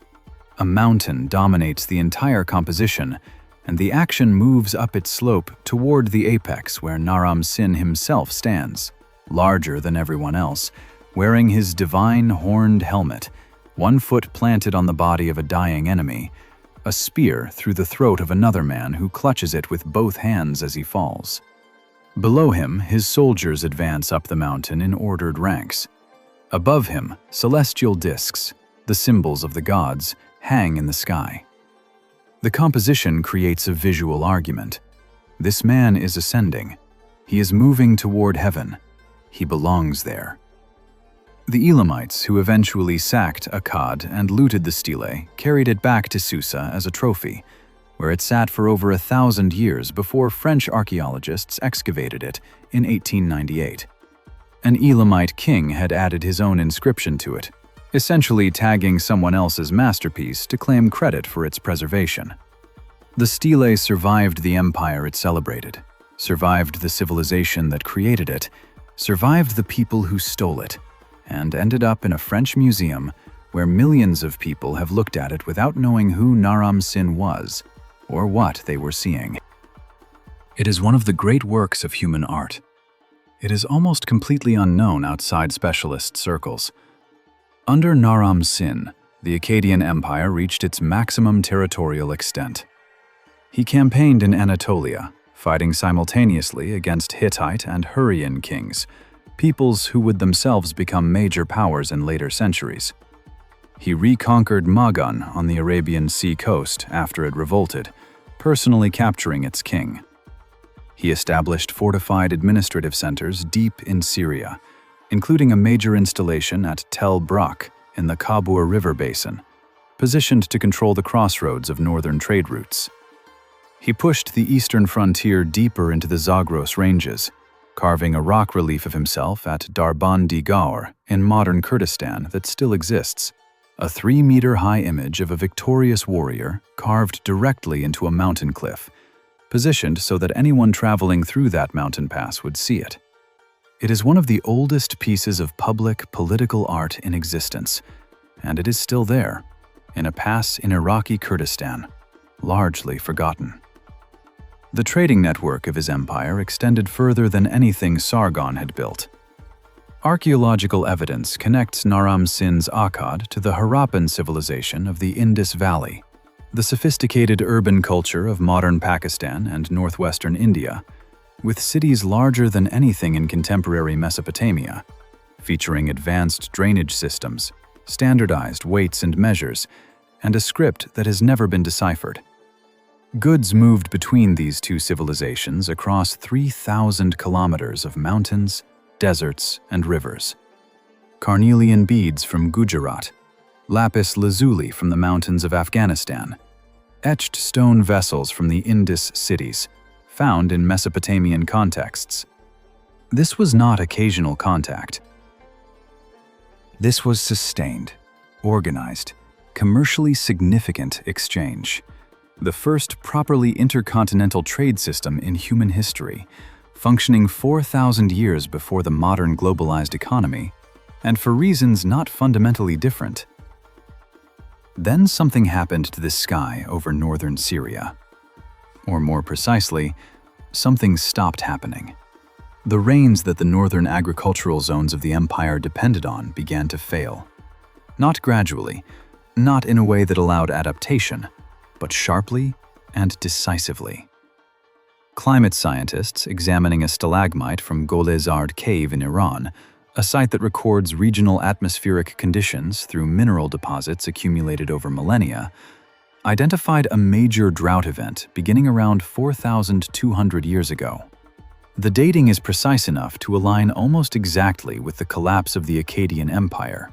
Speaker 1: A mountain dominates the entire composition, and the action moves up its slope toward the apex where Naram-Sin himself stands, larger than everyone else, wearing his divine horned helmet, one foot planted on the body of a dying enemy, a spear through the throat of another man who clutches it with both hands as he falls. Below him, his soldiers advance up the mountain in ordered ranks. Above him, celestial discs, the symbols of the gods, hang in the sky. The composition creates a visual argument. This man is ascending. He is moving toward heaven. He belongs there. The Elamites, who eventually sacked Akkad and looted the stele, carried it back to Susa as a trophy, where it sat for over 1,000 years before French archaeologists excavated it in 1898. An Elamite king had added his own inscription to it, essentially tagging someone else's masterpiece to claim credit for its preservation. The stele survived the empire it celebrated, survived the civilization that created it, survived the people who stole it, and ended up in a French museum where millions of people have looked at it without knowing who Naram-Sin was or what they were seeing. It is one of the great works of human art. It is almost completely unknown outside specialist circles. Under Naram-Sin, the Akkadian Empire reached its maximum territorial extent. He campaigned in Anatolia, fighting simultaneously against Hittite and Hurrian kings, peoples who would themselves become major powers in later centuries. He reconquered Magan on the Arabian Sea coast after it revolted, personally capturing its king. He established fortified administrative centers deep in Syria, including a major installation at Tel Brak in the Kabur River basin, positioned to control the crossroads of northern trade routes. He pushed the eastern frontier deeper into the Zagros ranges, carving a rock relief of himself at Darbandi Gaur in modern Kurdistan that still exists, a 3-meter-high image of a victorious warrior carved directly into a mountain cliff, positioned so that anyone traveling through that mountain pass would see it. It is one of the oldest pieces of public political art in existence, and it is still there, in a pass in Iraqi Kurdistan, largely forgotten. The trading network of his empire extended further than anything Sargon had built. Archaeological evidence connects Naram-Sin's Akkad to the Harappan civilization of the Indus Valley, the sophisticated urban culture of modern Pakistan and northwestern India, with cities larger than anything in contemporary Mesopotamia, featuring advanced drainage systems, standardized weights and measures, and a script that has never been deciphered. Goods moved between these two civilizations across 3,000 kilometers of mountains, deserts, and rivers. Carnelian beads from Gujarat, lapis lazuli from the mountains of Afghanistan, etched stone vessels from the Indus cities, found in Mesopotamian contexts. This was not occasional contact. This was sustained, organized, commercially significant exchange. The first properly intercontinental trade system in human history, functioning 4,000 years before the modern globalized economy, and for reasons not fundamentally different. Then something happened to the sky over northern Syria. Or more precisely, something stopped happening. The rains that the northern agricultural zones of the empire depended on began to fail. Not gradually, not in a way that allowed adaptation, but sharply and decisively. Climate scientists examining a stalagmite from Golezard Cave in Iran, a site that records regional atmospheric conditions through mineral deposits accumulated over millennia, identified a major drought event beginning around 4,200 years ago. The dating is precise enough to align almost exactly with the collapse of the Akkadian Empire.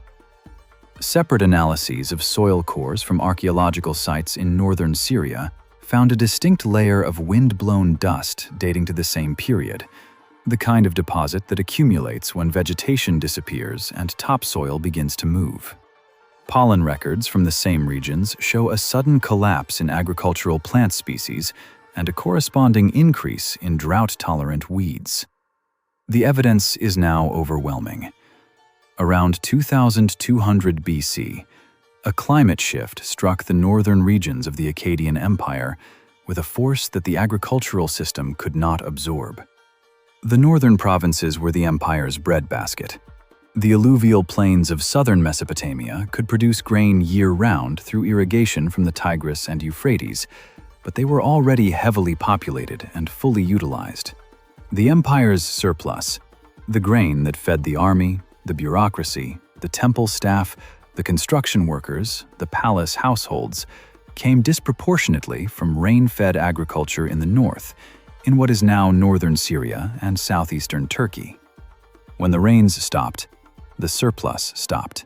Speaker 1: Separate analyses of soil cores from archaeological sites in northern Syria found a distinct layer of wind-blown dust dating to the same period, the kind of deposit that accumulates when vegetation disappears and topsoil begins to move. Pollen records from the same regions show a sudden collapse in agricultural plant species and a corresponding increase in drought-tolerant weeds. The evidence is now overwhelming. Around 2200 BC, a climate shift struck the northern regions of the Akkadian Empire with a force that the agricultural system could not absorb. The northern provinces were the empire's breadbasket. The alluvial plains of southern Mesopotamia could produce grain year-round through irrigation from the Tigris and Euphrates, but they were already heavily populated and fully utilized. The empire's surplus, the grain that fed the army, the bureaucracy, the temple staff, the construction workers, the palace households, came disproportionately from rain-fed agriculture in the north, in what is now northern Syria and southeastern Turkey. When the rains stopped, the surplus stopped.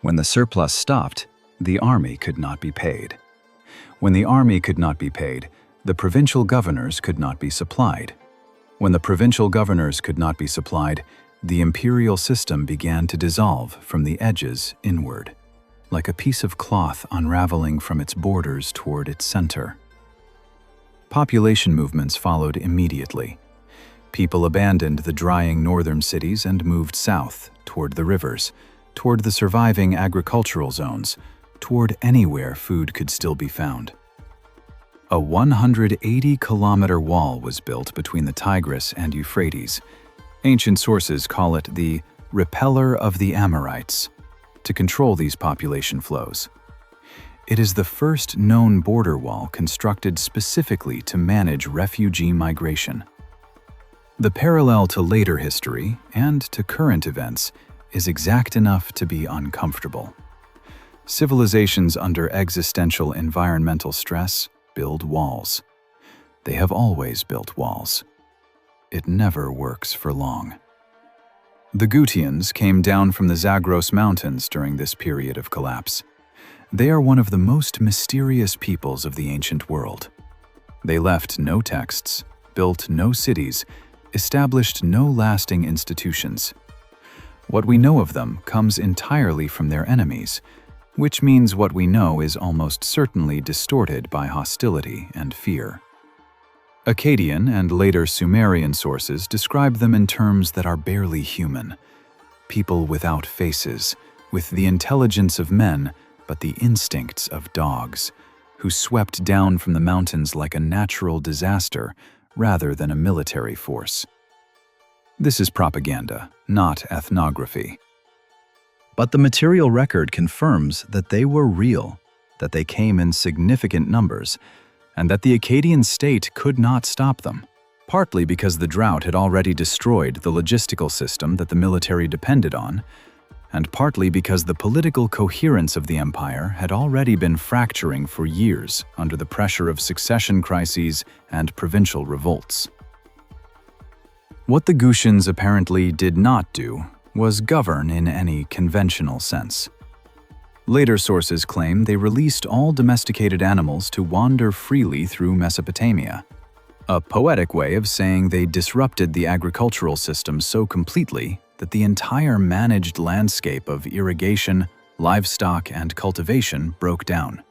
Speaker 1: When the surplus stopped, the army could not be paid. When the army could not be paid, the provincial governors could not be supplied. When the provincial governors could not be supplied, The imperial system began to dissolve from the edges inward, like a piece of cloth unraveling from its borders toward its center. Population movements followed immediately. People abandoned the drying northern cities and moved south, toward the rivers, toward the surviving agricultural zones, toward anywhere food could still be found. A 180-kilometer wall was built between the Tigris and Euphrates. Ancient sources call it the Repeller of the Amorites, to control these population flows. It is the first known border wall constructed specifically to manage refugee migration. The parallel to later history and to current events is exact enough to be uncomfortable. Civilizations under existential environmental stress build walls. They have always built walls. It never works for long. The Gutians came down from the Zagros Mountains during this period of collapse. They are one of the most mysterious peoples of the ancient world. They left no texts, built no cities, established no lasting institutions. What we know of them comes entirely from their enemies, which means what we know is almost certainly distorted by hostility and fear. Akkadian and later Sumerian sources describe them in terms that are barely human. People without faces, with the intelligence of men, but the instincts of dogs, who swept down from the mountains like a natural disaster rather than a military force. This is propaganda, not ethnography. But the material record confirms that they were real, that they came in significant numbers, and that the Akkadian state could not stop them, partly because the drought had already destroyed the logistical system that the military depended on, and partly because the political coherence of the empire had already been fracturing for years under the pressure of succession crises and provincial revolts. What the Gutians apparently did not do was govern in any conventional sense. Later sources claim they released all domesticated animals to wander freely through Mesopotamia, a poetic way of saying they disrupted the agricultural system so completely that the entire managed landscape of irrigation, livestock, and cultivation broke down.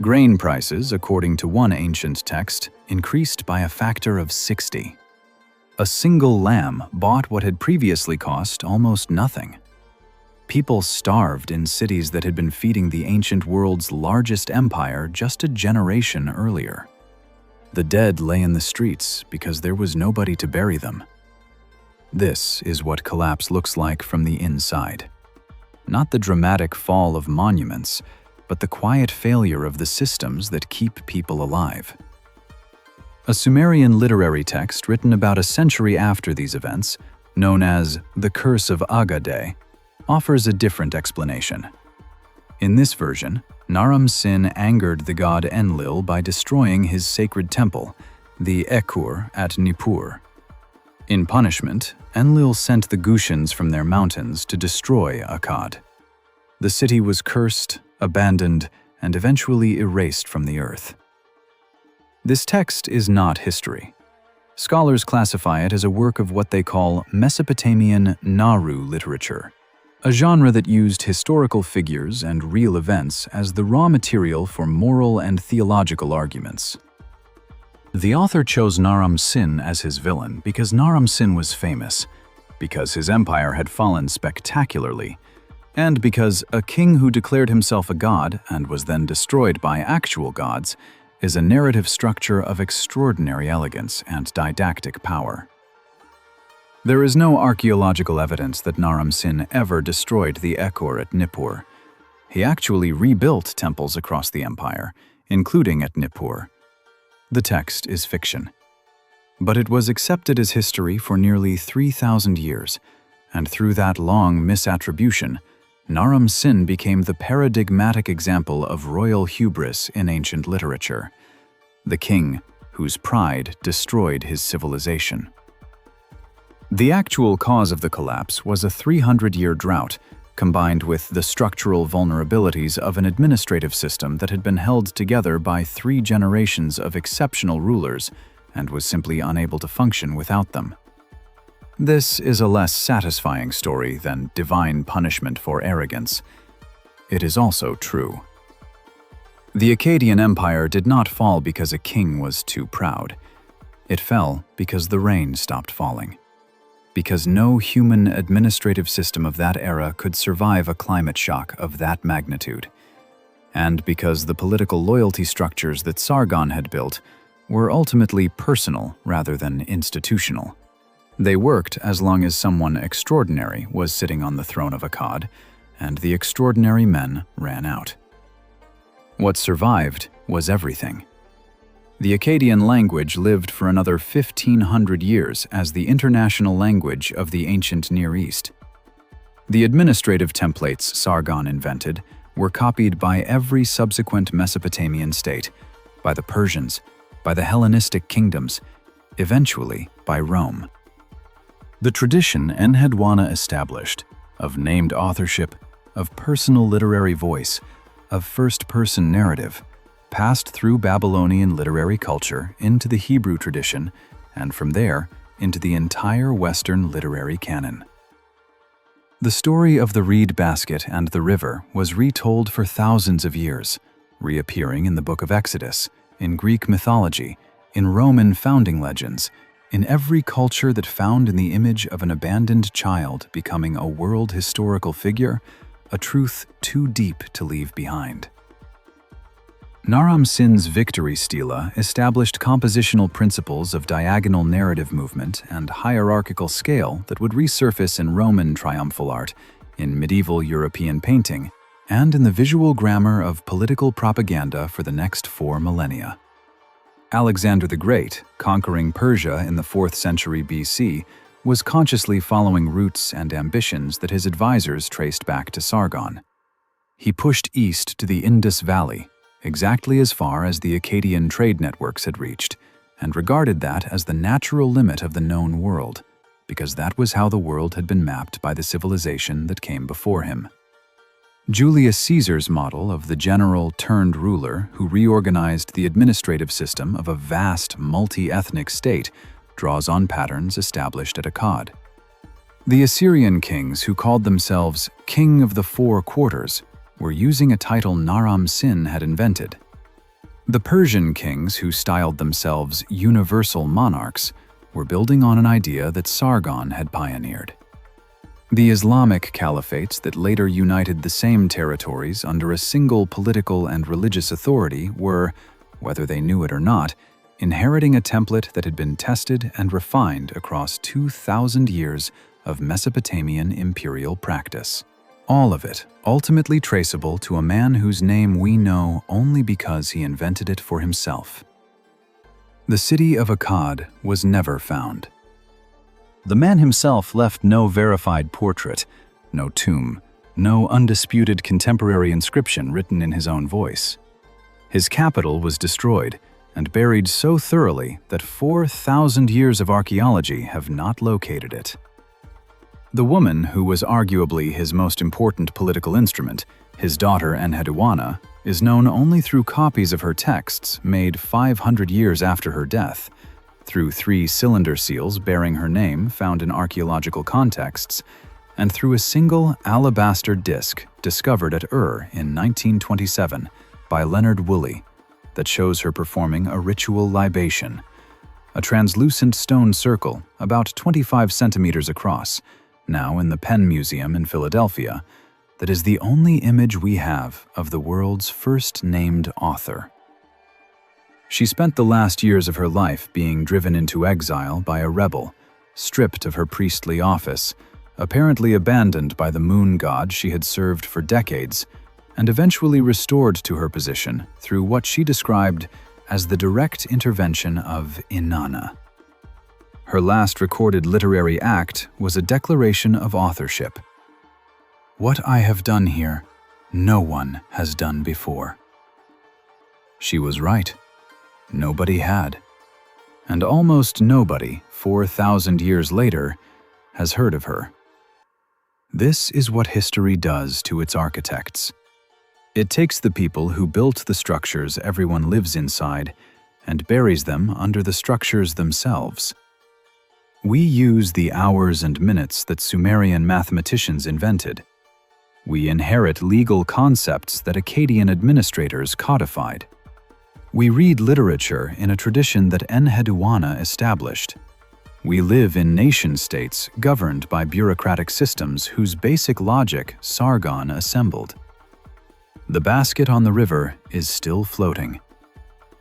Speaker 1: Grain prices, according to one ancient text, increased by a factor of 60. A single lamb bought what had previously cost almost nothing. People starved in cities that had been feeding the ancient world's largest empire just a generation earlier. The dead lay in the streets because there was nobody to bury them. This is what collapse looks like from the inside. Not the dramatic fall of monuments, but the quiet failure of the systems that keep people alive. A Sumerian literary text written about a century after these events, known as the Curse of Akkad, offers a different explanation. In this version, Naram-Sin angered the god Enlil by destroying his sacred temple, the Ekur at Nippur. In punishment, Enlil sent the Gutians from their mountains to destroy Akkad. The city was cursed, abandoned, and eventually erased from the earth. This text is not history. Scholars classify it as a work of what they call Mesopotamian Naru literature, a genre that used historical figures and real events as the raw material for moral and theological arguments. The author chose Naram-Sin as his villain because Naram-Sin was famous, because his empire had fallen spectacularly, and because a king who declared himself a god and was then destroyed by actual gods is a narrative structure of extraordinary elegance and didactic power. There is no archaeological evidence that Naram-Sin ever destroyed the Ekur at Nippur. He actually rebuilt temples across the empire, including at Nippur. The text is fiction. But it was accepted as history for nearly 3,000 years, and through that long misattribution, Naram-Sin became the paradigmatic example of royal hubris in ancient literature, the king whose pride destroyed his civilization. The actual cause of the collapse was a 300-year drought, combined with the structural vulnerabilities of an administrative system that had been held together by 3 generations of exceptional rulers and was simply unable to function without them. This is a less satisfying story than divine punishment for arrogance. It is also true. The Akkadian Empire did not fall because a king was too proud. It fell because the rain stopped falling. Because no human administrative system of that era could survive a climate shock of that magnitude. And because the political loyalty structures that Sargon had built were ultimately personal rather than institutional. They worked as long as someone extraordinary was sitting on the throne of Akkad, and the extraordinary men ran out. What survived was everything. The Akkadian language lived for another 1,500 years as the international language of the ancient Near East. The administrative templates Sargon invented were copied by every subsequent Mesopotamian state, by the Persians, by the Hellenistic kingdoms, eventually by Rome. The tradition Enheduanna established, of named authorship, of personal literary voice, of first-person narrative, passed through Babylonian literary culture into the Hebrew tradition, and from there into the entire Western literary canon. The story of the reed basket and the river was retold for thousands of years, reappearing in the Book of Exodus, in Greek mythology, in Roman founding legends, in every culture that found in the image of an abandoned child becoming a world historical figure, a truth too deep to leave behind. Naram-Sin's victory stela established compositional principles of diagonal narrative movement and hierarchical scale that would resurface in Roman triumphal art, in medieval European painting, and in the visual grammar of political propaganda for the next 4 millennia. Alexander the Great, conquering Persia in the 4th century BC, was consciously following roots and ambitions that his advisors traced back to Sargon. He pushed east to the Indus Valley, exactly as far as the Akkadian trade networks had reached, and regarded that as the natural limit of the known world, because that was how the world had been mapped by the civilization that came before him. Julius Caesar's model of the general-turned-ruler who reorganized the administrative system of a vast multi-ethnic state draws on patterns established at Akkad. The Assyrian kings who called themselves King of the Four Quarters were using a title Naram-Sin had invented. The Persian kings who styled themselves universal monarchs were building on an idea that Sargon had pioneered. The Islamic caliphates that later united the same territories under a single political and religious authority were, whether they knew it or not, inheriting a template that had been tested and refined across 2,000 years of Mesopotamian imperial practice. All of it ultimately traceable to a man whose name we know only because he invented it for himself. The city of Akkad was never found. The man himself left no verified portrait, no tomb, no undisputed contemporary inscription written in his own voice. His capital was destroyed and buried so thoroughly that 4,000 years of archaeology have not located it. The woman who was arguably his most important political instrument, his daughter Enheduanna, is known only through copies of her texts made 500 years after her death, through 3 cylinder seals bearing her name found in archaeological contexts, and through a single alabaster disc discovered at Ur in 1927 by Leonard Woolley that shows her performing a ritual libation, a translucent stone circle about 25 centimeters across, now in the Penn Museum in Philadelphia, that is the only image we have of the world's first named author. She spent the last years of her life being driven into exile by a rebel, stripped of her priestly office, apparently abandoned by the moon god she had served for decades, and eventually restored to her position through what she described as the direct intervention of Inanna. Her last recorded literary act was a declaration of authorship. "What I have done here, no one has done before." She was right. Nobody had. And almost nobody, 4,000 years later, has heard of her. This is what history does to its architects. It takes the people who built the structures everyone lives inside and buries them under the structures themselves. We use the hours and minutes that Sumerian mathematicians invented. We inherit legal concepts that Akkadian administrators codified. We read literature in a tradition that Enheduanna established. We live in nation-states governed by bureaucratic systems whose basic logic Sargon assembled. The basket on the river is still floating.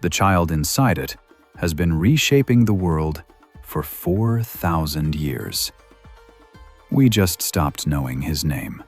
Speaker 1: The child inside it has been reshaping the world for 4,000 years. We just stopped knowing his name.